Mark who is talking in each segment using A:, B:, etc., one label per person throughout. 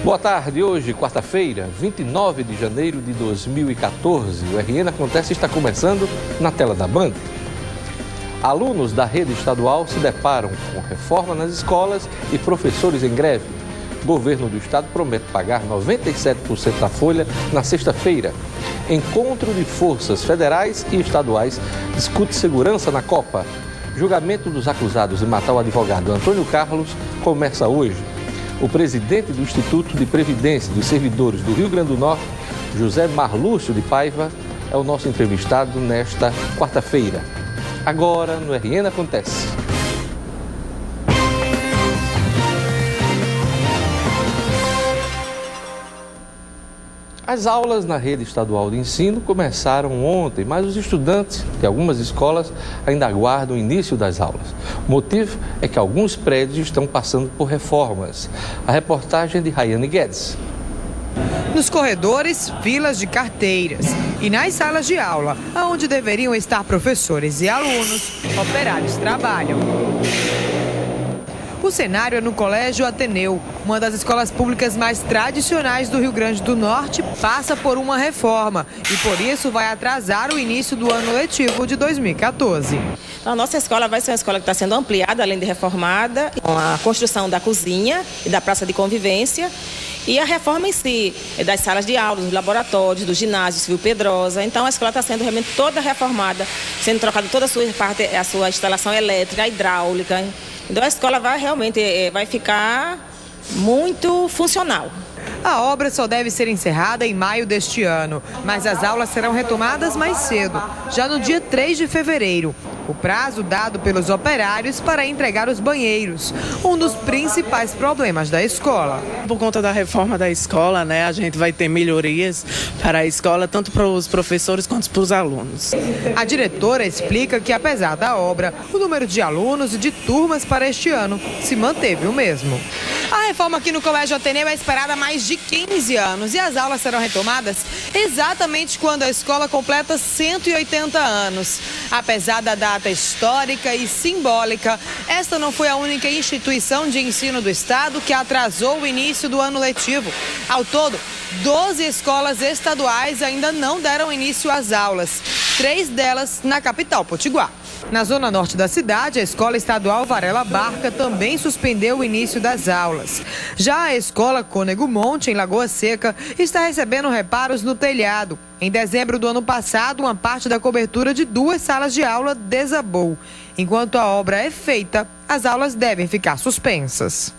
A: Boa tarde, hoje, quarta-feira, 29 de janeiro de 2014. O RN Acontece está começando na tela da Band. Alunos da rede estadual se deparam com reforma nas escolas e professores em greve. O governo do estado promete pagar 97% da folha na sexta-feira. Encontro de forças federais e estaduais discute segurança na Copa. Julgamento dos acusados de matar o advogado Antônio Carlos começa hoje. O presidente do Instituto de Previdência dos Servidores do Rio Grande do Norte, José Marlúcio de Paiva, é o nosso entrevistado nesta quarta-feira. Agora, no RN Acontece. As aulas na rede estadual de ensino começaram ontem, mas os estudantes de algumas escolas ainda aguardam o início das aulas. O motivo é que alguns prédios estão passando por reformas. A reportagem de Rayane Guedes.
B: Nos corredores, filas de carteiras. E nas salas de aula, onde deveriam estar professores e alunos, operários trabalham. O cenário é no Colégio Ateneu, uma das escolas públicas mais tradicionais do Rio Grande do Norte, passa por uma reforma e por isso vai atrasar o início do ano letivo de 2014.
C: A nossa escola vai ser uma escola que está sendo ampliada, além de reformada, com a construção da cozinha e da praça de convivência e a reforma em si, das salas de aula, dos laboratórios, do ginásio Silvio Pedrosa. Então a escola está sendo realmente toda reformada, sendo trocada toda a sua instalação elétrica, hidráulica. Então a escola vai ficar muito funcional.
B: A obra só deve ser encerrada em maio deste ano, mas as aulas serão retomadas mais cedo, já no dia 3 de fevereiro. O prazo dado pelos operários para entregar os banheiros, um dos principais problemas da escola.
D: Por conta da reforma da escola, a gente vai ter melhorias para a escola, tanto para os professores quanto para os alunos.
B: A diretora explica que, apesar da obra, o número de alunos e de turmas para este ano se manteve o mesmo. A reforma aqui no Colégio Ateneu é esperada há mais de 15 anos e as aulas serão retomadas exatamente quando a escola completa 180 anos. Apesar da data histórica e simbólica, esta não foi a única instituição de ensino do estado que atrasou o início do ano letivo. Ao todo, 12 escolas estaduais ainda não deram início às aulas, 3 delas na capital potiguar. Na zona norte da cidade, a Escola Estadual Varela Barca também suspendeu o início das aulas. Já a Escola Cônego Monte, em Lagoa Seca, está recebendo reparos no telhado. Em dezembro do ano passado, uma parte da cobertura de 2 salas de aula desabou. Enquanto a obra é feita, as aulas devem ficar suspensas.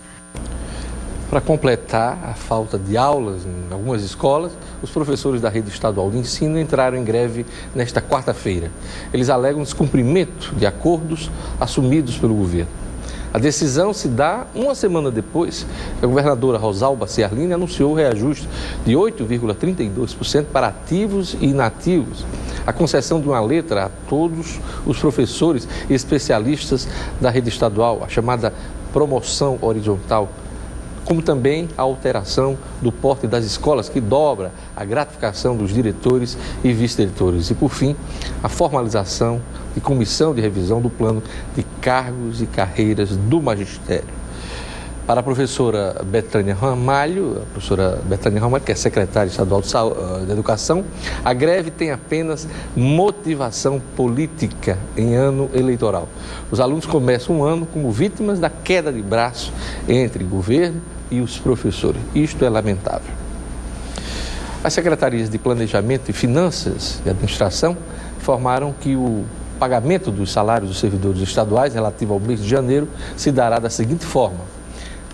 A: Para completar a falta de aulas em algumas escolas, os professores da rede estadual de ensino entraram em greve nesta quarta-feira. Eles alegam descumprimento de acordos assumidos pelo governo. A decisão se dá uma semana depois que a governadora Rosalba Ciarline anunciou o reajuste de 8,32% para ativos e inativos, a concessão de uma letra a todos os professores e especialistas da rede estadual, a chamada promoção horizontal, como também a alteração do porte das escolas, que dobra a gratificação dos diretores e vice-diretores. E, por fim, a formalização de comissão de revisão do plano de cargos e carreiras do magistério. Para a professora Betânia Ramalho, que é secretária estadual de Educação, a greve tem apenas motivação política em ano eleitoral. Os alunos começam o ano como vítimas da queda de braço entre governo e os professores. Isto é lamentável. As secretarias de Planejamento e Finanças e Administração informaram que o pagamento dos salários dos servidores estaduais relativo ao mês de janeiro se dará da seguinte forma.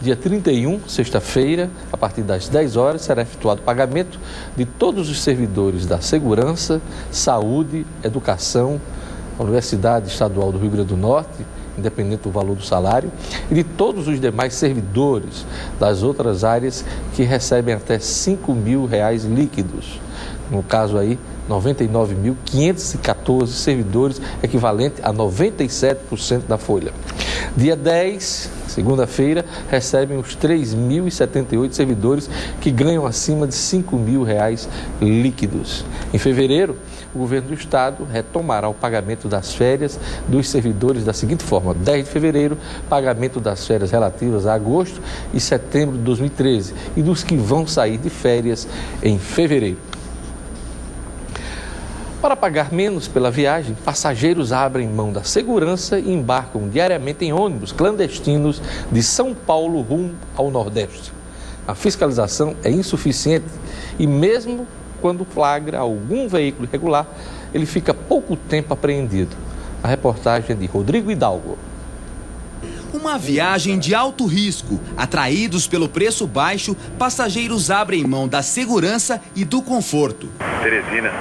A: Dia 31, sexta-feira, a partir das 10 horas, será efetuado o pagamento de todos os servidores da Segurança, Saúde, Educação, Universidade Estadual do Rio Grande do Norte, independente do valor do salário, e de todos os demais servidores das outras áreas que recebem até R$5.000 líquidos. No caso aí, 99.514 servidores, equivalente a 97% da folha. Dia 10, segunda-feira, recebem os 3.078 servidores que ganham acima de R$ 5.000 líquidos. Em fevereiro, o governo do estado retomará o pagamento das férias dos servidores da seguinte forma: 10 de fevereiro, pagamento das férias relativas a agosto e setembro de 2013 e dos que vão sair de férias em fevereiro. Para pagar menos pela viagem, passageiros abrem mão da segurança e embarcam diariamente em ônibus clandestinos de São Paulo rumo ao Nordeste. A fiscalização é insuficiente e mesmo quando flagra algum veículo irregular, ele fica pouco tempo apreendido. A reportagem é de Rodrigo Hidalgo.
E: Uma viagem de alto risco. Atraídos pelo preço baixo, passageiros abrem mão da segurança e do conforto.
F: Teresina.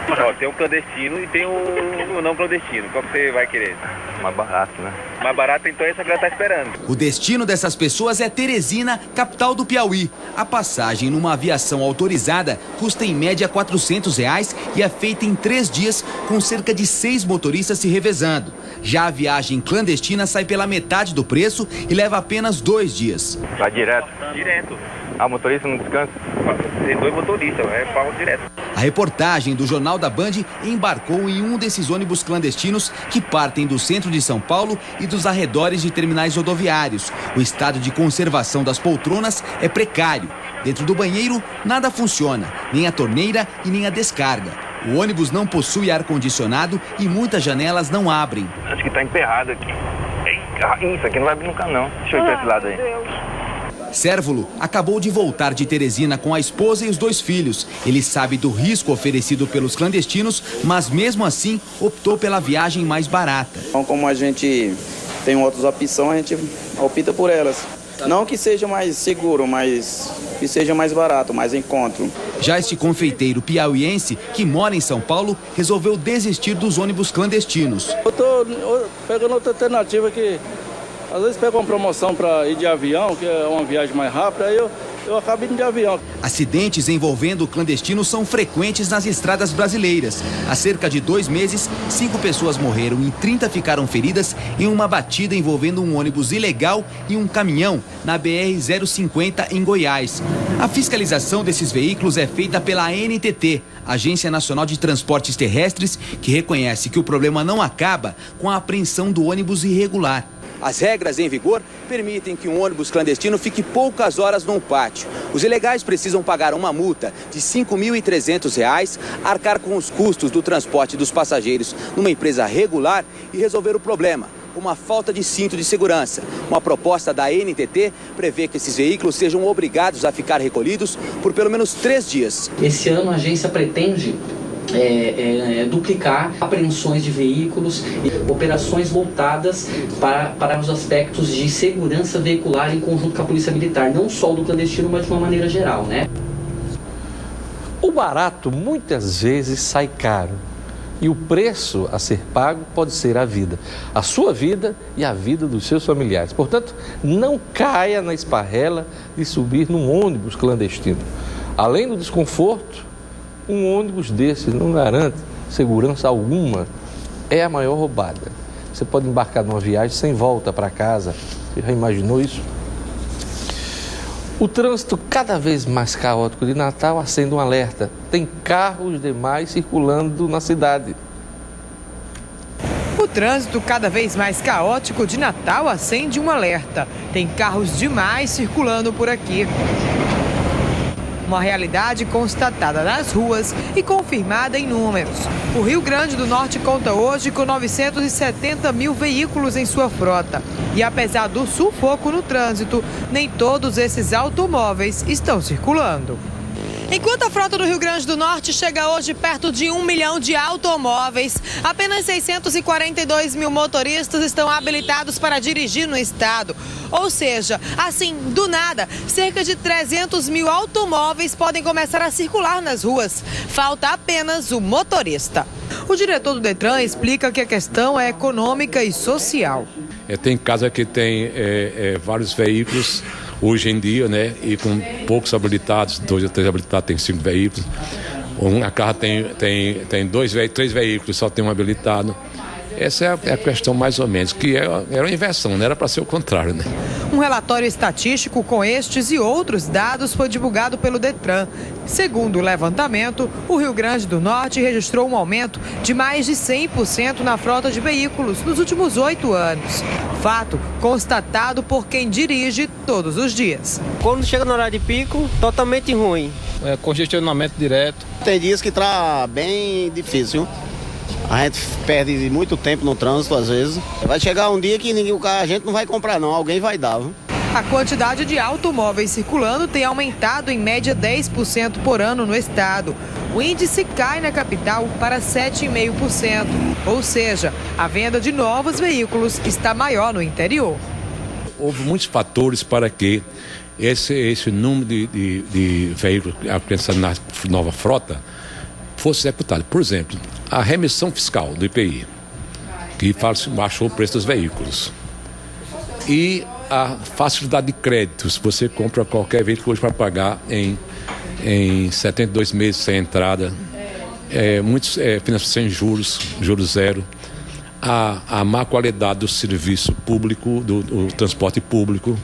F: Ó, tem o clandestino e tem o não clandestino. Qual que você vai querer?
G: Mais barato, né?
F: Mais barato, então essa que ela tá esperando.
E: O destino dessas pessoas é Teresina, capital do Piauí. A passagem numa aviação autorizada custa em média R$ 400 e é feita em 3 dias, com cerca de 6 motoristas se revezando. Já a viagem clandestina sai pela metade do preço e leva apenas 2 dias.
G: Vai direto?
F: Direto.
G: A motorista não descansa?
F: Tem 2 motoristas, pago direto.
E: A reportagem do Jornal da Band embarcou em um desses ônibus clandestinos que partem do centro de São Paulo e dos arredores de terminais rodoviários. O estado de conservação das poltronas é precário. Dentro do banheiro, nada funciona, nem a torneira e nem a descarga. O ônibus não possui ar-condicionado e muitas janelas não abrem.
G: Acho que tá emperrado aqui. Isso aqui não vai abrir nunca não. Deixa eu ir pra esse lado aí.
E: Cérvulo acabou de voltar de Teresina com a esposa e os 2 filhos. Ele sabe do risco oferecido pelos clandestinos, mas mesmo assim optou pela viagem mais barata.
H: Então, como a gente tem outras opções, a gente opta por elas. Não que seja mais seguro, mas que seja mais barato, mais em conta.
E: Já este confeiteiro piauiense, que mora em São Paulo, resolveu desistir dos ônibus clandestinos.
I: Eu tô pegando outra alternativa que às vezes pego uma promoção para ir de avião, que é uma viagem mais rápida, aí eu acabo indo de avião.
E: Acidentes envolvendo clandestinos são frequentes nas estradas brasileiras. Há cerca de 2 meses, 5 pessoas morreram e 30 ficaram feridas em uma batida envolvendo um ônibus ilegal e um caminhão na BR-050 em Goiás. A fiscalização desses veículos é feita pela ANTT, Agência Nacional de Transportes Terrestres, que reconhece que o problema não acaba com a apreensão do ônibus irregular. As regras em vigor permitem que um ônibus clandestino fique poucas horas num pátio. Os ilegais precisam pagar uma multa de R$ 5.300, arcar com os custos do transporte dos passageiros numa empresa regular e resolver o problema, como a falta de cinto de segurança. Uma proposta da ANTT prevê que esses veículos sejam obrigados a ficar recolhidos por pelo menos 3 dias.
J: Esse ano a agência pretende duplicar apreensões de veículos e operações voltadas para os aspectos de segurança veicular em conjunto com a Polícia Militar, não só do clandestino, mas de uma maneira geral, né?
A: O barato muitas vezes sai caro e o preço a ser pago pode ser a vida, a sua vida e a vida dos seus familiares. Portanto, não caia na esparrela de subir num ônibus clandestino. Além do desconforto, um ônibus desse não garante segurança alguma, é a maior roubada. Você pode embarcar numa viagem sem volta para casa. Você já imaginou isso? O trânsito cada vez mais caótico de Natal acende um alerta. Tem carros demais circulando na cidade.
B: O trânsito cada vez mais caótico de Natal acende um alerta. Tem carros demais circulando por aqui. Uma realidade constatada nas ruas e confirmada em números. O Rio Grande do Norte conta hoje com 970 mil veículos em sua frota. E apesar do sufoco no trânsito, nem todos esses automóveis estão circulando. Enquanto a frota do Rio Grande do Norte chega hoje perto de 1 milhão de automóveis, apenas 642 mil motoristas estão habilitados para dirigir no estado. Ou seja, assim, do nada, cerca de 300 mil automóveis podem começar a circular nas ruas. Falta apenas o motorista. O diretor do Detran explica que a questão é econômica e social.
K: Tem casa que tem vários veículos hoje em dia, né? E com poucos habilitados, 2 ou 3 habilitados, tem 5 veículos. A carro tem 3 veículos, só tem um habilitado. Essa é a questão mais ou menos, que era uma inversão, não era para ser o contrário, né?
B: Um relatório estatístico com estes e outros dados foi divulgado pelo Detran. Segundo o levantamento, o Rio Grande do Norte registrou um aumento de mais de 100% na frota de veículos nos últimos 8 anos. Fato constatado por quem dirige todos os dias.
L: Quando chega no horário de pico, totalmente ruim.
M: Congestionamento direto.
N: Tem dias que tá bem difícil. A gente perde muito tempo no trânsito, às vezes. Vai chegar um dia que a gente não vai comprar, não. Alguém vai dar, viu?
B: A quantidade de automóveis circulando tem aumentado em média 10% por ano no estado. O índice cai na capital para 7,5%. Ou seja, a venda de novos veículos está maior no interior.
K: Houve muitos fatores para que esse número de veículos pensando na nova frota fosse executado. Por exemplo, a remissão fiscal do IPI, que baixou o preço dos veículos. E a facilidade de crédito, se você compra qualquer veículo hoje para pagar em 72 meses sem entrada, muitos financiamentos sem juros zero, a má qualidade do serviço público, do transporte público,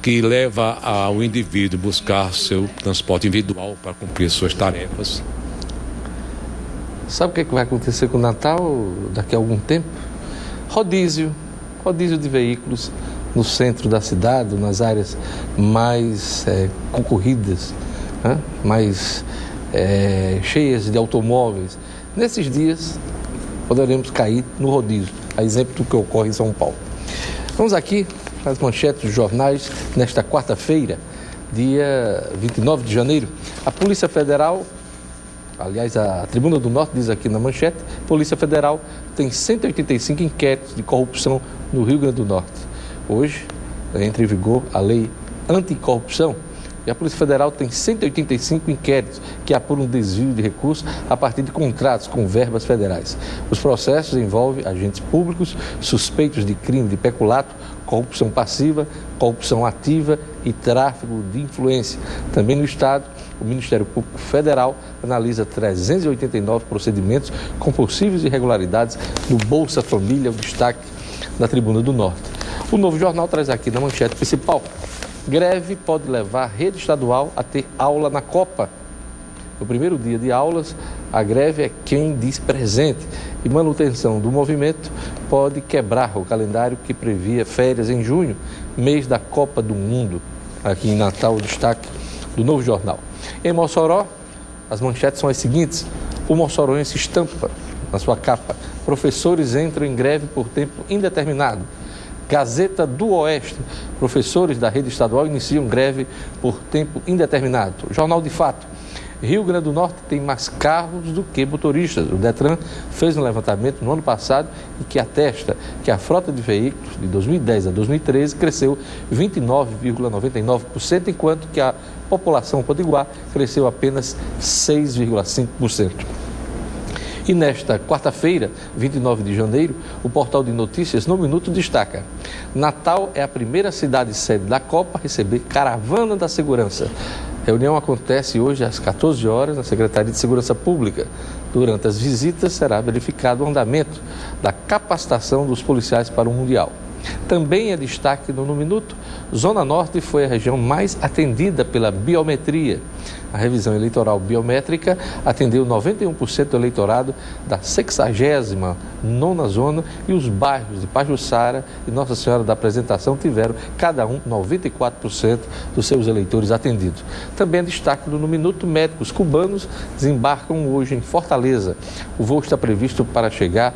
K: que leva ao indivíduo buscar seu transporte individual para cumprir suas tarefas.
A: Sabe o que vai acontecer com o Natal daqui a algum tempo? Rodízio de veículos no centro da cidade, nas áreas mais concorridas, mais cheias de automóveis. Nesses dias, poderemos cair no rodízio, a exemplo do que ocorre em São Paulo. Vamos aqui às manchetes dos jornais nesta quarta-feira, dia 29 de janeiro. A Polícia Federal, aliás, a Tribuna do Norte diz aqui na manchete, Polícia Federal tem 185 inquéritos de corrupção no Rio Grande do Norte. Hoje, entra em vigor a lei anticorrupção e a Polícia Federal tem 185 inquéritos que apuram desvio de recursos a partir de contratos com verbas federais. Os processos envolvem agentes públicos suspeitos de crime de peculato, corrupção passiva, corrupção ativa e tráfico de influência. Também no Estado, o Ministério Público Federal analisa 389 procedimentos com possíveis irregularidades no Bolsa Família, o destaque da Tribuna do Norte. O Novo Jornal traz aqui na manchete principal: greve pode levar a rede estadual a ter aula na Copa. No primeiro dia de aulas, a greve é quem diz presente e manutenção do movimento pode quebrar o calendário que previa férias em junho, mês da Copa do Mundo. Aqui em Natal, o destaque do Novo Jornal. Em Mossoró, as manchetes são as seguintes: o moçoroense estampa na sua capa: professores entram em greve por tempo indeterminado. Gazeta do Oeste: professores da rede estadual iniciam greve por tempo indeterminado. Jornal de Fato: Rio Grande do Norte tem mais carros do que motoristas. O Detran fez um levantamento no ano passado e que atesta que a frota de veículos de 2010 a 2013 cresceu 29,99%, enquanto que a população potiguar cresceu apenas 6,5%. E nesta quarta-feira, 29 de janeiro, o portal de notícias No Minuto destaca: Natal é a primeira cidade sede da Copa a receber caravana da segurança. A reunião acontece hoje às 14 horas na Secretaria de Segurança Pública. Durante as visitas será verificado o andamento da capacitação dos policiais para o Mundial. Também é destaque no Minuto: Zona Norte foi a região mais atendida pela biometria. A revisão eleitoral biométrica atendeu 91% do eleitorado da 69ª zona e os bairros de Pajuçara e Nossa Senhora da Apresentação tiveram cada um 94% dos seus eleitores atendidos. Também é destaque no Minuto: médicos cubanos desembarcam hoje em Fortaleza. O voo está previsto para chegar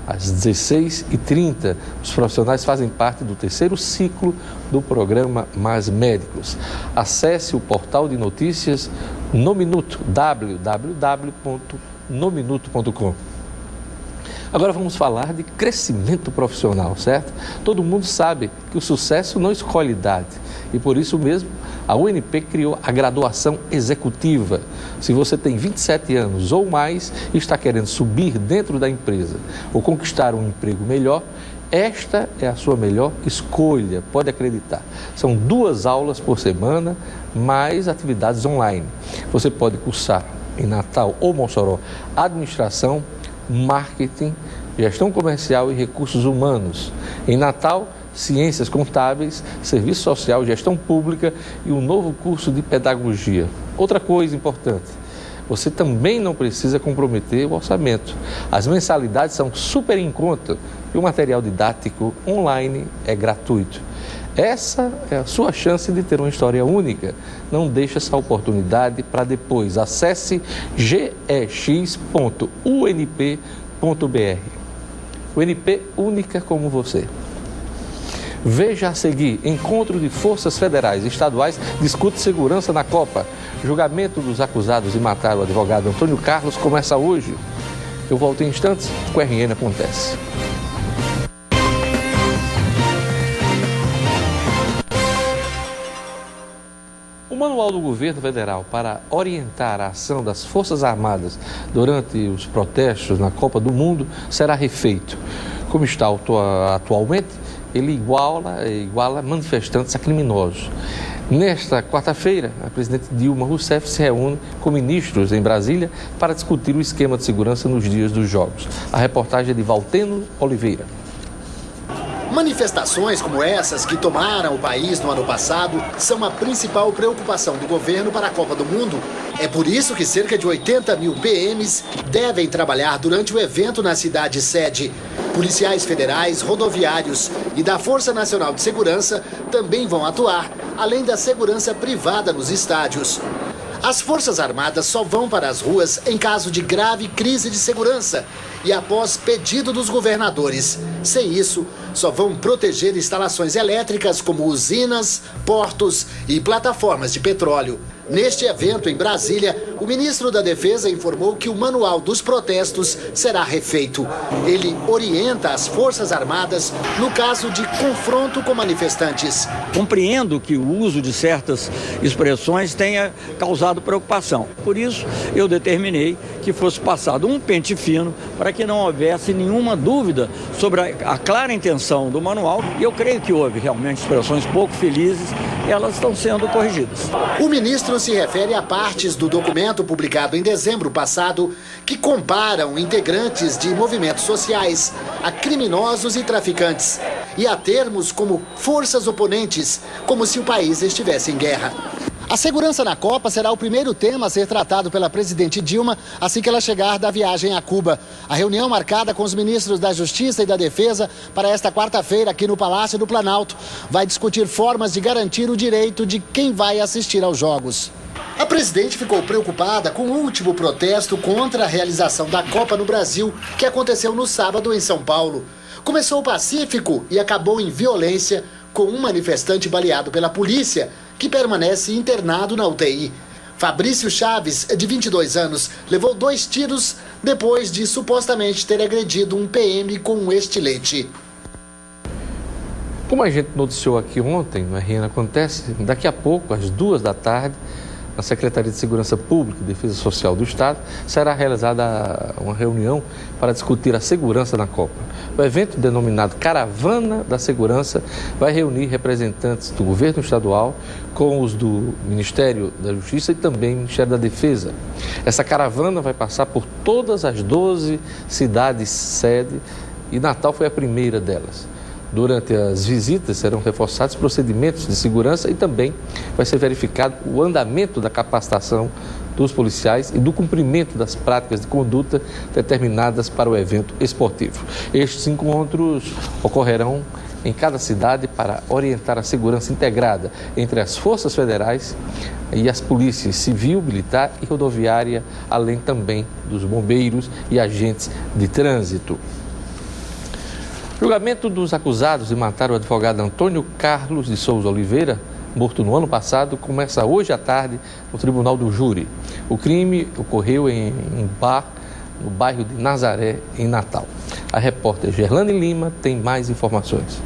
A: às 16h30. Os profissionais fazem parte do terceiro ciclo do programa Mais Médicos. Acesse o portal de notícias No Minuto, www.nominuto.com. Agora vamos falar de crescimento profissional, certo? Todo mundo sabe que o sucesso não escolhe idade e por isso mesmo a UNP criou a graduação executiva. Se você tem 27 anos ou mais e está querendo subir dentro da empresa ou conquistar um emprego melhor, esta é a sua melhor escolha, pode acreditar. São 2 aulas por semana, mais atividades online. Você pode cursar em Natal ou Mossoró administração, marketing, Gestão Comercial e Recursos Humanos. Em Natal, Ciências Contábeis, Serviço Social, Gestão Pública e um novo curso de Pedagogia. Outra coisa importante, você também não precisa comprometer o orçamento. As mensalidades são super em conta e o material didático online é gratuito. Essa é a sua chance de ter uma história única. Não deixe essa oportunidade para depois. Acesse gex.unp.br. UNP única como você. Veja a seguir: encontro de forças federais e estaduais discute segurança na Copa. Julgamento dos acusados de matar o advogado Antônio Carlos começa hoje. Eu volto em instantes com o RN Acontece. O manual do governo federal para orientar a ação das Forças Armadas durante os protestos na Copa do Mundo será refeito. Como está atualmente, ele iguala manifestantes a criminosos. Nesta quarta-feira, a presidente Dilma Rousseff se reúne com ministros em Brasília para discutir o esquema de segurança nos dias dos Jogos. A reportagem é de Valteno Oliveira.
O: Manifestações como essas que tomaram o país no ano passado são a principal preocupação do governo para a Copa do Mundo. É por isso que cerca de 80 mil PMs devem trabalhar durante o evento na cidade sede. Policiais federais, rodoviários e da Força Nacional de Segurança também vão atuar, além da segurança privada nos estádios. As Forças Armadas só vão para as ruas em caso de grave crise de segurança e após pedido dos governadores. Sem isso, só vão proteger instalações elétricas como usinas, portos e plataformas de petróleo. Neste evento em Brasília, o ministro da Defesa informou que o manual dos protestos será refeito. Ele orienta as Forças Armadas no caso de confronto com manifestantes.
P: Compreendo que o uso de certas expressões tenha causado preocupação. Por isso, eu determinei que fosse passado um pente fino para que não houvesse nenhuma dúvida sobre a clara intenção do manual. E eu creio que houve realmente expressões pouco felizes, e elas estão sendo corrigidas.
O: O ministro se refere a partes do documento publicado em dezembro passado que comparam integrantes de movimentos sociais a criminosos e traficantes e a termos como forças oponentes, como se o país estivesse em guerra. A segurança na Copa será o primeiro tema a ser tratado pela presidente Dilma assim que ela chegar da viagem a Cuba. A reunião marcada com os ministros da Justiça e da Defesa para esta quarta-feira aqui no Palácio do Planalto vai discutir formas de garantir o direito de quem vai assistir aos Jogos. A presidente ficou preocupada com o último protesto contra a realização da Copa no Brasil, que aconteceu no sábado em São Paulo. Começou pacífico e acabou em violência, com um manifestante baleado pela polícia, que permanece internado na UTI. Fabrício Chaves, de 22 anos, levou 2 tiros depois de supostamente ter agredido um PM com um estilete.
A: Como a gente noticiou aqui ontem, no RN Acontece, daqui a pouco, às 2 da tarde, na Secretaria de Segurança Pública e Defesa Social do Estado, será realizada uma reunião para discutir a segurança na Copa. O evento, denominado Caravana da Segurança, vai reunir representantes do governo estadual com os do Ministério da Justiça e também Ministério da Defesa. Essa caravana vai passar por todas as 12 cidades sede e Natal foi a primeira delas. Durante as visitas serão reforçados procedimentos de segurança e também vai ser verificado o andamento da capacitação dos policiais e do cumprimento das práticas de conduta determinadas para o evento esportivo. Estes encontros ocorrerão em cada cidade para orientar a segurança integrada entre as forças federais e as polícias civil, militar e rodoviária, além também dos bombeiros e agentes de trânsito. O julgamento dos acusados de matar o advogado Antônio Carlos de Souza Oliveira, morto no ano passado, começa hoje à tarde no Tribunal do Júri. O crime ocorreu em um bar no bairro de Nazaré, em Natal. A repórter Gerlane Lima tem mais informações.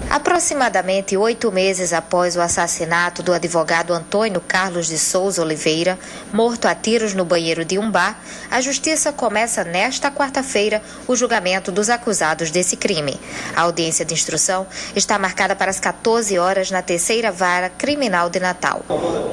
Q: Aproximadamente 8 meses após o assassinato do advogado Antônio Carlos de Souza Oliveira, morto a tiros no banheiro de um bar, a Justiça começa nesta quarta-feira o julgamento dos acusados desse crime. A audiência de instrução está marcada para as 14 horas na 3ª Vara Criminal de Natal.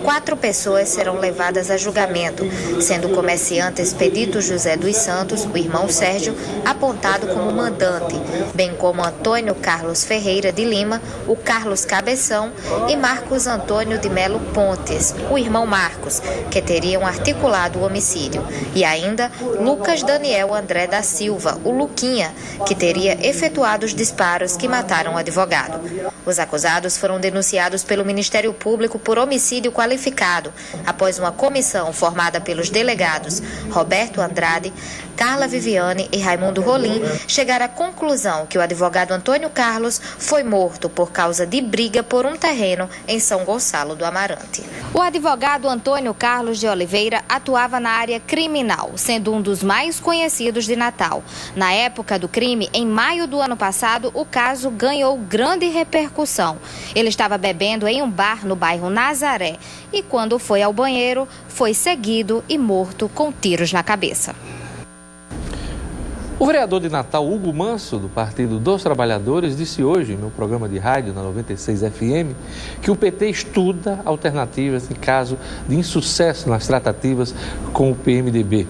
Q: 4 pessoas serão levadas a julgamento, sendo o comerciante Expedito José dos Santos, o irmão Sérgio, apontado como mandante, bem como Antônio Carlos Ferreira de Lima, o Carlos Cabeção e Marcos Antônio de Melo Pontes, o irmão Marcos, que teriam articulado o homicídio. E ainda Lucas Daniel André da Silva, o Luquinha, que teria efetuado os disparos que mataram o advogado. Os acusados foram denunciados pelo Ministério Público por homicídio qualificado, após uma comissão formada pelos delegados Roberto Andrade, Carla Viviane e Raimundo Rolim chegar à conclusão que o advogado Antônio Carlos foi morto por causa de briga por um terreno em São Gonçalo do Amarante. O advogado Antônio Carlos de Oliveira atuava na área criminal, sendo um dos mais conhecidos de Natal. Na época do crime, em maio do ano passado, o caso ganhou grande repercussão. Ele estava bebendo em um bar no bairro Nazaré e, quando foi ao banheiro, foi seguido e morto com tiros na cabeça.
A: O vereador de Natal, Hugo Manso, do Partido dos Trabalhadores, disse hoje, em meu programa de rádio, na 96 FM, que o PT estuda alternativas em caso de insucesso nas tratativas com o PMDB.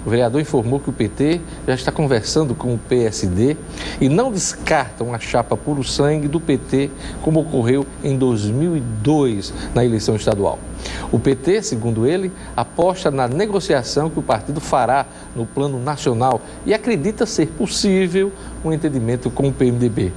A: O vereador informou que o PT já está conversando com o PSD e não descarta uma chapa puro sangue do PT, como ocorreu em 2002, na eleição estadual. O PT, segundo ele, aposta na negociação que o partido fará no plano nacional e acredita ser possível um entendimento com o PMDB.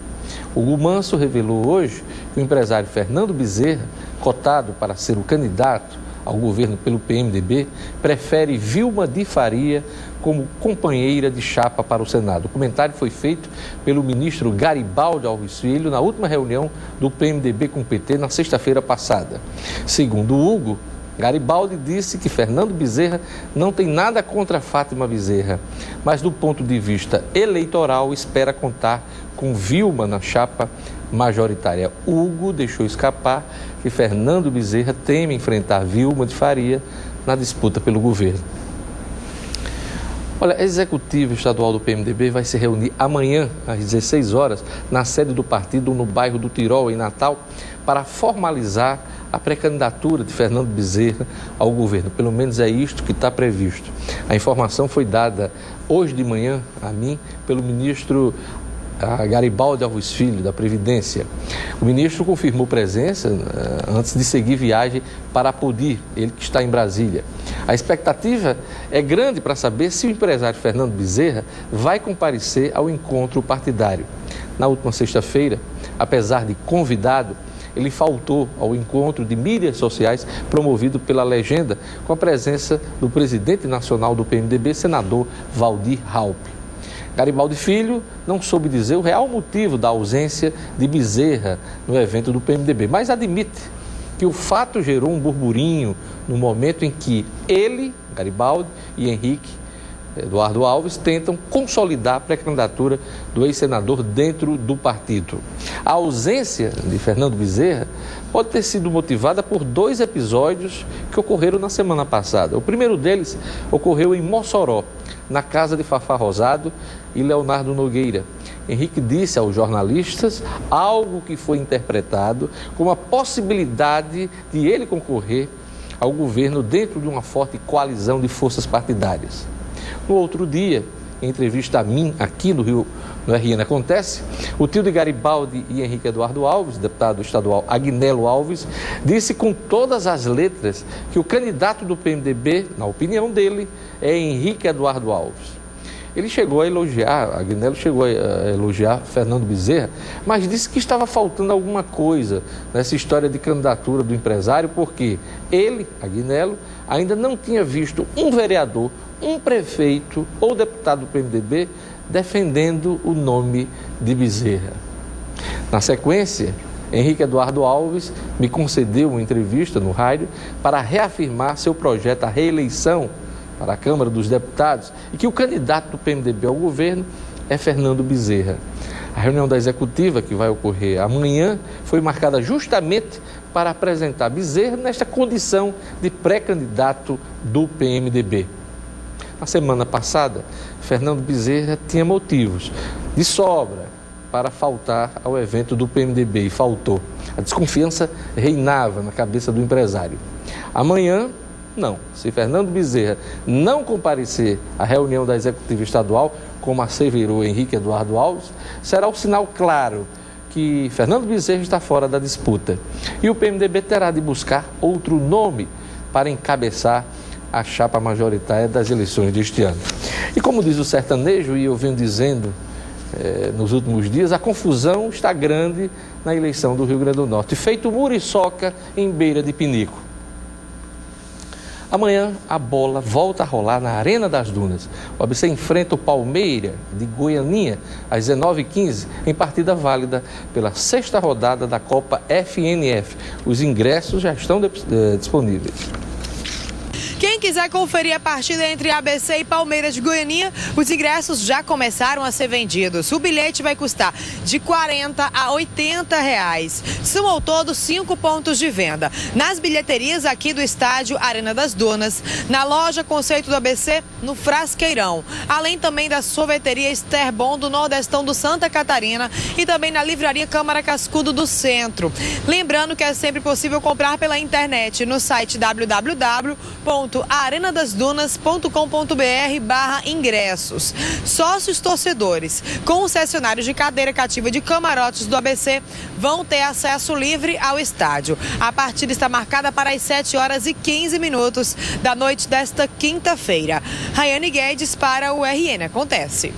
A: O Hugo Manso revelou hoje que o empresário Fernando Bezerra, cotado para ser o candidato ao governo pelo PMDB, prefere Vilma de Faria como companheira de chapa para o Senado. O comentário foi feito pelo ministro Garibaldi Alves Filho na última reunião do PMDB com o PT na sexta-feira passada. Segundo o Hugo, Garibaldi disse que Fernando Bezerra não tem nada contra Fátima Bezerra, mas do ponto de vista eleitoral espera contar com Vilma na chapa majoritária. Hugo deixou escapar que Fernando Bezerra teme enfrentar Vilma de Faria na disputa pelo governo. Olha, a executiva estadual do PMDB vai se reunir amanhã, às 16 horas, na sede do partido no bairro do Tirol, em Natal, para formalizar a pré-candidatura de Fernando Bezerra ao governo. Pelo menos é isto que está previsto. A informação foi dada hoje de manhã a mim pelo ministro Garibaldi Alves Filho, da Previdência. O ministro confirmou presença antes de seguir viagem para Apodi, ele que está em Brasília. A expectativa é grande para saber se o empresário Fernando Bezerra vai comparecer ao encontro partidário. Na última sexta-feira, apesar de convidado, ele faltou ao encontro de mídias sociais promovido pela Legenda, com a presença do presidente nacional do PMDB, senador Valdir Raupp. Garibaldi Filho não soube dizer o real motivo da ausência de Bezerra no evento do PMDB, mas admite que o fato gerou um burburinho no momento em que ele, Garibaldi e Henrique Eduardo Alves tentam consolidar a pré-candidatura do ex-senador dentro do partido. A ausência de Fernando Bezerra pode ter sido motivada por 2 episódios que ocorreram na semana passada. O primeiro deles ocorreu em Mossoró, na casa de Fafá Rosado e Leonardo Nogueira. Henrique disse aos jornalistas algo que foi interpretado como a possibilidade de ele concorrer ao governo dentro de uma forte coalizão de forças partidárias. No outro dia, em entrevista a mim, aqui no RN Acontece, o tio de Garibaldi e Henrique Eduardo Alves, deputado estadual Agnello Alves, disse com todas as letras que o candidato do PMDB, na opinião dele, é Henrique Eduardo Alves. Ele chegou a elogiar, Agnello chegou a elogiar Fernando Bezerra, mas disse que estava faltando alguma coisa nessa história de candidatura do empresário, porque ele, Agnello, ainda não tinha visto um vereador, um prefeito ou deputado do PMDB defendendo o nome de Bezerra. Na sequência, Henrique Eduardo Alves me concedeu uma entrevista no rádio para reafirmar seu projeto à reeleição para a Câmara dos Deputados e que o candidato do PMDB ao governo é Fernando Bezerra. A reunião da executiva, que vai ocorrer amanhã, foi marcada justamente para apresentar Bezerra nesta condição de pré-candidato do PMDB. Na semana passada, Fernando Bezerra tinha motivos de sobra para faltar ao evento do PMDB e faltou. A desconfiança reinava na cabeça do empresário. Amanhã, não. Se Fernando Bezerra não comparecer à reunião da executiva estadual, como asseverou Henrique Eduardo Alves, será o sinal claro que Fernando Bezerra está fora da disputa. E o PMDB terá de buscar outro nome para encabeçar a chapa majoritária das eleições deste ano. E como diz o sertanejo, e eu venho dizendo nos últimos dias, a confusão está grande na eleição do Rio Grande do Norte, feito muriçoca em beira de pinico. Amanhã a bola volta a rolar na Arena das Dunas. O ABC enfrenta o Palmeiras de Goianinha às 19h15 em partida válida pela 6ª rodada da Copa FNF. Os ingressos já estão disponíveis.
B: Quem quiser conferir a partida entre ABC e Palmeiras de Goianinha, os ingressos já começaram a ser vendidos. O bilhete vai custar de R$40 a R$80. São ao todo 5 pontos de venda. Nas bilheterias aqui do estádio Arena das Dunas, na loja Conceito do ABC, no Frasqueirão, além também da sorveteria Esterbom do Nordestão do Santa Catarina e também na livraria Câmara Cascudo do Centro. Lembrando que é sempre possível comprar pela internet no site www.arenadasdunas.com.br/ingressos. Sócios torcedores, concessionários de cadeira cativa de camarotes do ABC vão ter acesso livre ao estádio. A partida está marcada para as 7h15 da noite desta quinta-feira. Rayane Guedes para o RN Acontece.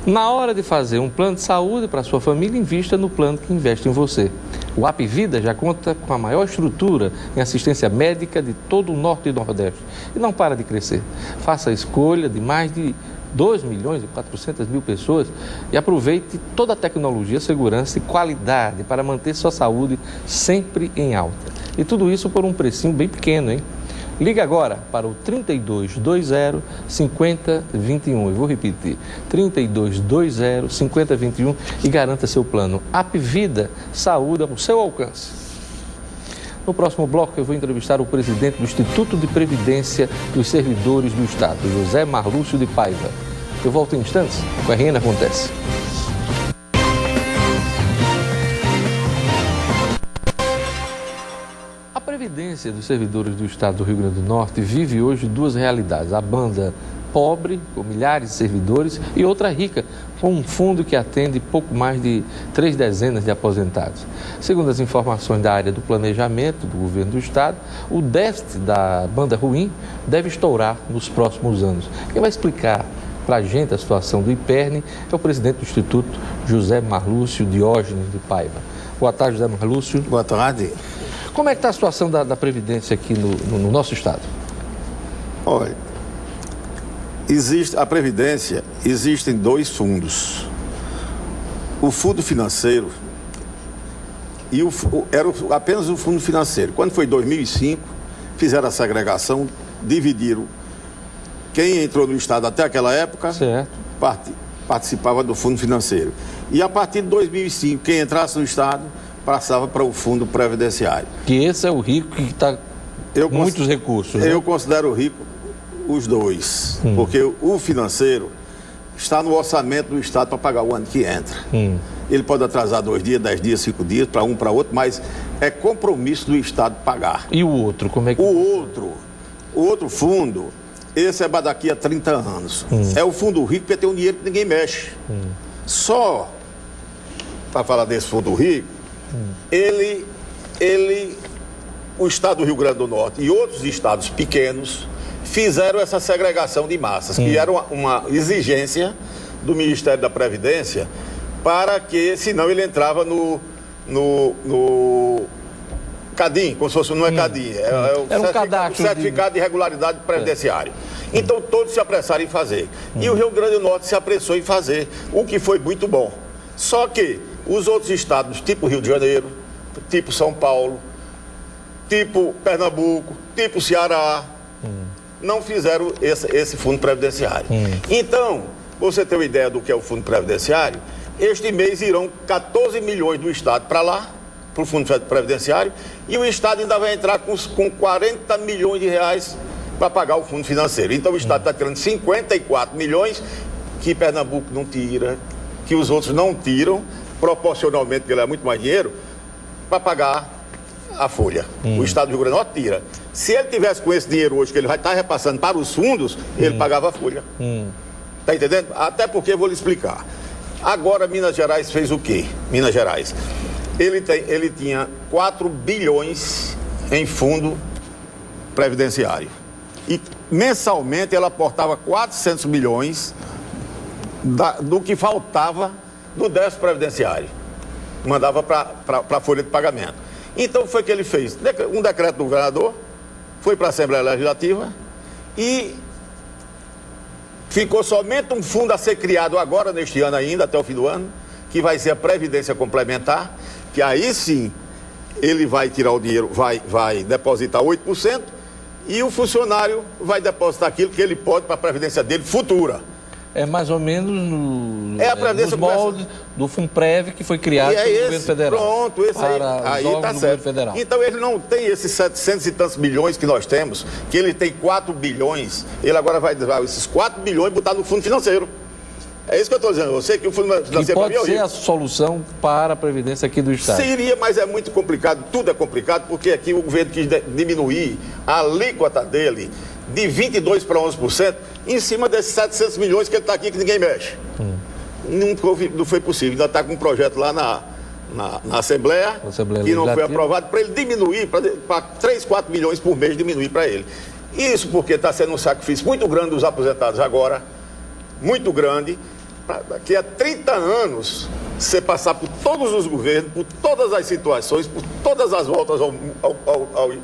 A: Na hora de fazer um plano de saúde para a sua família, invista no plano que investe em você. O Apvida já conta com a maior estrutura em assistência médica de todo o Norte e Nordeste e não para de crescer. Faça a escolha de mais de 2.400.000 pessoas e aproveite toda a tecnologia, segurança e qualidade para manter sua saúde sempre em alta. E tudo isso por um precinho bem pequeno, hein? Ligue agora para o 3220-5021. Eu vou repetir, 3220-5021 e garanta seu plano Apvida, saúde ao seu alcance. No próximo bloco eu vou entrevistar o presidente do Instituto de Previdência dos Servidores do Estado, José Marlúcio de Paiva. Eu volto em instantes, o RN Acontece. A Previdência dos Servidores do Estado do Rio Grande do Norte vive hoje duas realidades. A banda pobre, com milhares de servidores, e outra rica, com um fundo que atende pouco mais de 3 dezenas de aposentados. Segundo as informações da área do planejamento do governo do Estado, o déficit da banda ruim deve estourar nos próximos anos. Quem vai explicar para a gente a situação do IPERN é o presidente do Instituto, José Marlúcio Diógenes de Paiva. Boa tarde, José Marlúcio.
R: Boa tarde.
A: Como é que está a situação da Previdência aqui no nosso Estado?
R: Olha, a Previdência, existem 2 fundos. O fundo financeiro e era apenas o fundo financeiro. Quando foi em 2005, fizeram a segregação, dividiram. Quem entrou no Estado até aquela época participava do fundo financeiro. E a partir de 2005, quem entrasse no Estado passava para o fundo previdenciário.
A: Que esse é o rico que está com muitos recursos.
R: Eu considero rico os 2, porque o financeiro está no orçamento do Estado para pagar o ano que entra. Ele pode atrasar 2 dias, 10 dias, 5 dias, para um, para outro, mas é compromisso do Estado pagar.
A: E o outro, como é que...
R: O outro fundo, esse é para daqui a 30 anos. É o fundo rico, porque tem um dinheiro que ninguém mexe. Só, para falar desse fundo rico, o Estado do Rio Grande do Norte e outros estados pequenos fizeram essa segregação de massas, que era uma exigência do Ministério da Previdência, para que, senão ele entrava no CADIM, como se fosse, não é CADIM, é o certificado de regularidade previdenciário. Então todos se apressaram em fazer. E o Rio Grande do Norte se apressou em fazer, o que foi muito bom. Só que os outros estados, tipo Rio de Janeiro, tipo São Paulo, tipo Pernambuco, tipo Ceará, não fizeram esse fundo previdenciário. Então, você tem uma ideia do que é o fundo previdenciário, Este mês irão 14 milhões do Estado para lá, para o Fundo Previdenciário, e o Estado ainda vai entrar com 40 milhões de reais para pagar o fundo financeiro. Então o Estado está tirando 54 milhões, que Pernambuco não tira, que os outros não tiram, proporcionalmente, porque ele é muito mais dinheiro, para pagar a folha. O Estado do Rio Grande do Norte tira. Se ele tivesse com esse dinheiro hoje, que ele vai estar repassando para os fundos, ele pagava a folha. Está entendendo? Até porque eu vou lhe explicar. Agora, Minas Gerais fez o quê? Minas Gerais. Ele tinha 4 bilhões em fundo previdenciário. E mensalmente ela aportava 400 milhões do que faltava do déficit previdenciário. Mandava para a folha de pagamento. Então foi que ele fez um decreto do governador, foi para a Assembleia Legislativa e ficou somente um fundo a ser criado agora, neste ano ainda, até o fim do ano, que vai ser a Previdência Complementar, que aí sim ele vai tirar o dinheiro, vai depositar 8%, e o funcionário vai depositar aquilo que ele pode para a Previdência dele futura.
A: É mais ou menos nos moldes do Funprev que foi criado pelo governo federal.
R: Pronto, esse aí está certo. Então ele não tem esses 700 e tantos milhões que nós temos, que ele tem 4 bilhões, ele agora vai dar esses 4 bilhões e botar no fundo financeiro. É isso que eu estou dizendo. Eu sei que o fundo financeiro
A: pode ser a solução para a Previdência aqui do Estado.
R: Seria, mas é muito complicado, tudo é complicado, porque aqui o governo quis diminuir a alíquota dele de 22% para 11%, em cima desses 700 milhões que ele está aqui, que ninguém mexe. Não foi possível. Ainda está com um projeto lá na Assembleia que não foi aprovado, para ele diminuir, para 3, 4 milhões por mês diminuir para ele. Isso porque está sendo um sacrifício muito grande dos aposentados agora, muito grande, para daqui a 30 anos você passar por todos os governos, por todas as situações, por todas as voltas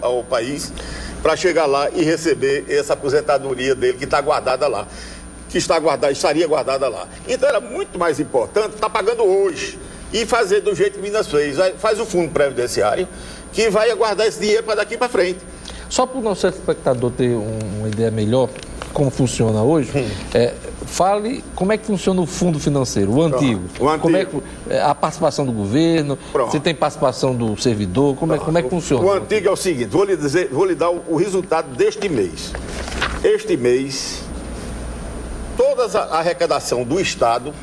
R: ao país, para chegar lá e receber essa aposentadoria dele que está guardada lá, estaria guardada lá. Então era muito mais importante estar pagando hoje e fazer do jeito que Minas fez. Faz o fundo previdenciário que vai guardar esse dinheiro para daqui para frente.
A: Só para o nosso espectador ter uma ideia melhor como funciona hoje, fale como é que funciona o fundo financeiro, o antigo. Como é que, a participação do governo, se tem participação do servidor, como é que funciona?
R: O antigo é o seguinte, vou lhe dar o resultado deste mês. Este mês, toda a arrecadação do Estado,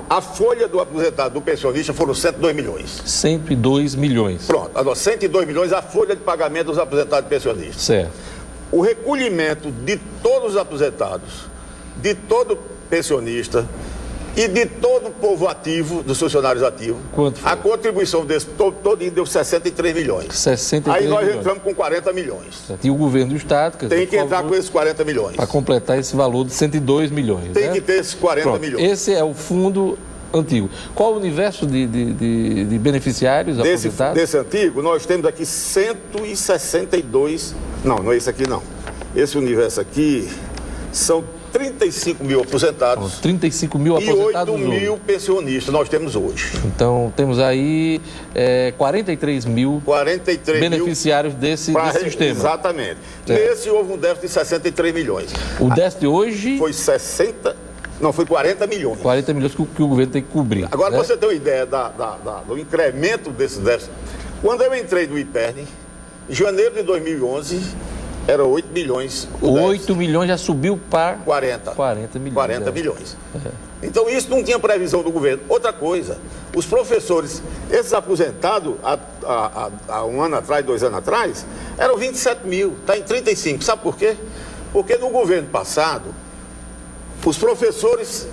R: a folha do aposentado, do pensionista, foram 102 milhões.
A: 102 milhões.
R: Pronto, 102 milhões a folha de pagamento dos aposentados e pensionistas.
A: Certo.
R: O recolhimento de todos os aposentados, de todo pensionista e de todo o povo ativo, dos funcionários ativos,
A: quanto foi?
R: A contribuição desse todo deu 63 milhões.
A: 63
R: Aí nós
A: milhões.
R: entramos com 40 milhões.
A: E o governo do Estado...
R: Tem que entrar com esses 40 milhões.
A: Para completar esse valor de 102 milhões.
R: Tem que ter esses 40 milhões.
A: Esse é o fundo antigo. Qual o universo de beneficiários aposentados?
R: Desse antigo, nós temos aqui 162... Não é esse aqui não. Esse universo aqui são 35 mil aposentados.
A: 35 mil aposentados
R: e 8 mil pensionistas nós temos hoje.
A: Então, temos aí 43 mil beneficiários desse sistema.
R: Exatamente. Nesse houve um déficit de 63 milhões.
A: O déficit hoje...
R: Foi 40 milhões.
A: 40 milhões que o governo tem que cobrir.
R: Agora, para você ter uma ideia do incremento desses déficits. Quando eu entrei no IPERN, em janeiro de 2011... Era 8 milhões.
A: 8 milhões já subiu para
R: 40 milhões. 40 milhões. Então isso não tinha previsão do governo. Outra coisa, os professores, esses aposentados há um ano atrás, 2 anos atrás, eram 27 mil, está em 35. Sabe por quê? Porque no governo passado, os professores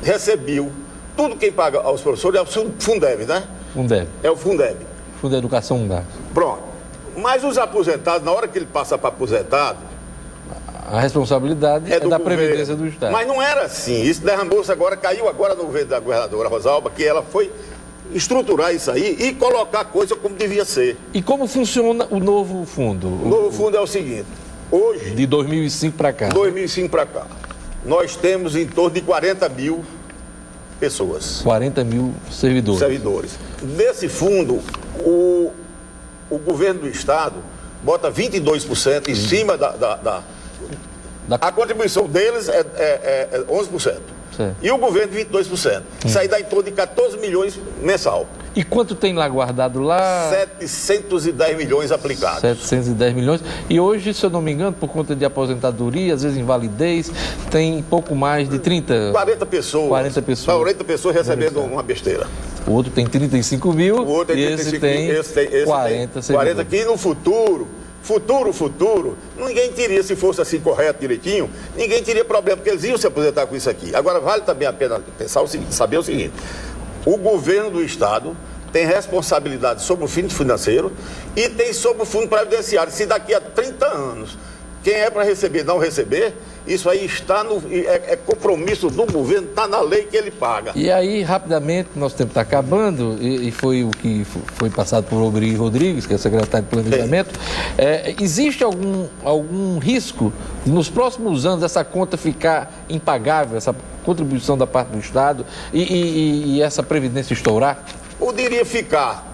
R: recebiam, tudo quem paga aos professores é o Fundeb, né?
A: Fundeb.
R: É o Fundeb.
A: Fundo de Educação Básica.
R: Pronto. Mas os aposentados, na hora que ele passa para aposentado...
A: A responsabilidade é da Previdência do Estado.
R: Mas não era assim. Isso derramou-se agora, caiu agora no governo da governadora Rosalba, que ela foi estruturar isso aí e colocar a coisa como devia ser.
A: E como funciona o novo fundo?
R: O novo fundo é o seguinte, hoje...
A: De 2005 para cá.
R: 2005 para cá. Nós temos em torno de 40 mil pessoas.
A: 40 mil servidores.
R: Desse fundo, o governo do Estado bota 22% em cima A contribuição deles é 11%. Certo. E o governo 22%. Isso aí dá em torno de 14 milhões mensal.
A: E quanto tem lá guardado lá?
R: 710 milhões aplicados.
A: 710 milhões. E hoje, se eu não me engano, por conta de aposentadoria, às vezes invalidez, tem pouco mais de
R: 40 pessoas.
A: 40 pessoas.
R: 40 pessoas recebendo uma besteira.
A: O outro tem 35 mil.
R: O outro tem 35 mil. Esse tem 40 que no futuro, ninguém teria, se fosse assim correto, direitinho, ninguém teria problema, porque eles iam se aposentar com isso aqui. Agora, vale também a pena pensar saber o seguinte: o governo do Estado tem responsabilidade sobre o fundo financeiro e tem sobre o fundo previdenciário. Se daqui a 30 anos quem é para receber não receber, isso aí está é compromisso do governo, está na lei que ele paga.
A: E aí, rapidamente, nosso tempo está acabando, e foi o que foi passado por Obri Rodrigues, que é secretário de Planejamento. Existe algum risco nos próximos anos essa conta ficar impagável, essa contribuição da parte do Estado e essa previdência estourar?
R: Poderia ficar,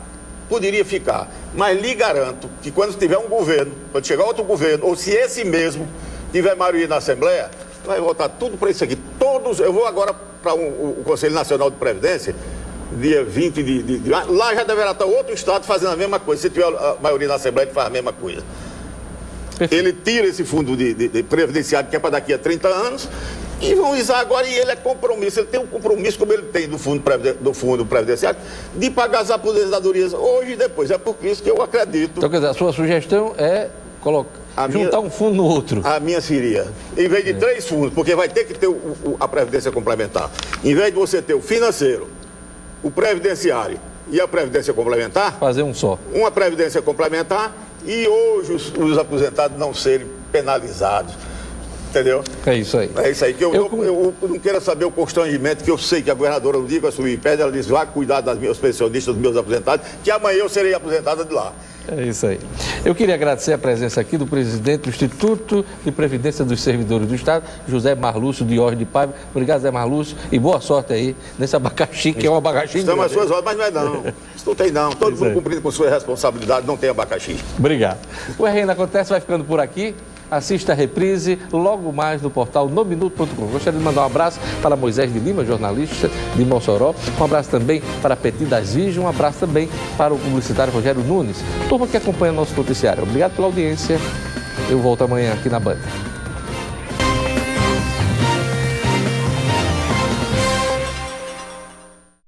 R: mas lhe garanto que quando tiver um governo, quando chegar outro governo, ou se esse mesmo tiver maioria na Assembleia, vai votar tudo para isso aqui. Eu vou agora para o Conselho Nacional de Previdência, dia 20 de lá já deverá estar outro Estado fazendo a mesma coisa. Se tiver a maioria na Assembleia, ele faz a mesma coisa. Perfeito. Ele tira esse fundo de previdenciário que é para daqui a 30 anos e vão usar agora, e ele ele tem um compromisso, como ele tem do fundo previdenciário, de pagar as aposentadorias hoje e depois. É por isso que eu acredito.
A: Então, quer dizer, a sua sugestão é juntar um fundo no outro.
R: A minha seria, em vez de 3 fundos, porque vai ter que ter a previdência complementar. Em vez de você ter o financeiro, o previdenciário e a previdência complementar,
A: fazer um só.
R: Uma previdência complementar e hoje os aposentados não serem penalizados. Entendeu?
A: É isso aí.
R: É isso aí. Que eu não quero saber o constrangimento, que eu sei que a governadora um dia vai subir em pé, ela diz: vai cuidar dos meus pensionistas, dos meus aposentados, que amanhã eu serei aposentada de lá.
A: É isso aí. Eu queria agradecer a presença aqui do presidente do Instituto de Previdência dos Servidores do Estado, José Marlúcio Diógenes de Paiva. Obrigado, Zé Marlúcio, e boa sorte aí nesse abacaxi, que é um abacaxi.
R: Estão as suas horas, mas não é não. Isso não tem não. Todo mundo cumprindo com sua responsabilidade, não tem abacaxi.
A: Obrigado. O RN Acontece vai ficando por aqui. Assista a reprise logo mais no portal nominuto.com. Gostaria de mandar um abraço para Moisés de Lima, jornalista de Mossoró. Um abraço também para Petit das Virgens. Um abraço também para o publicitário Rogério Nunes. Turma que acompanha nosso noticiário. Obrigado pela audiência. Eu volto amanhã aqui na Band.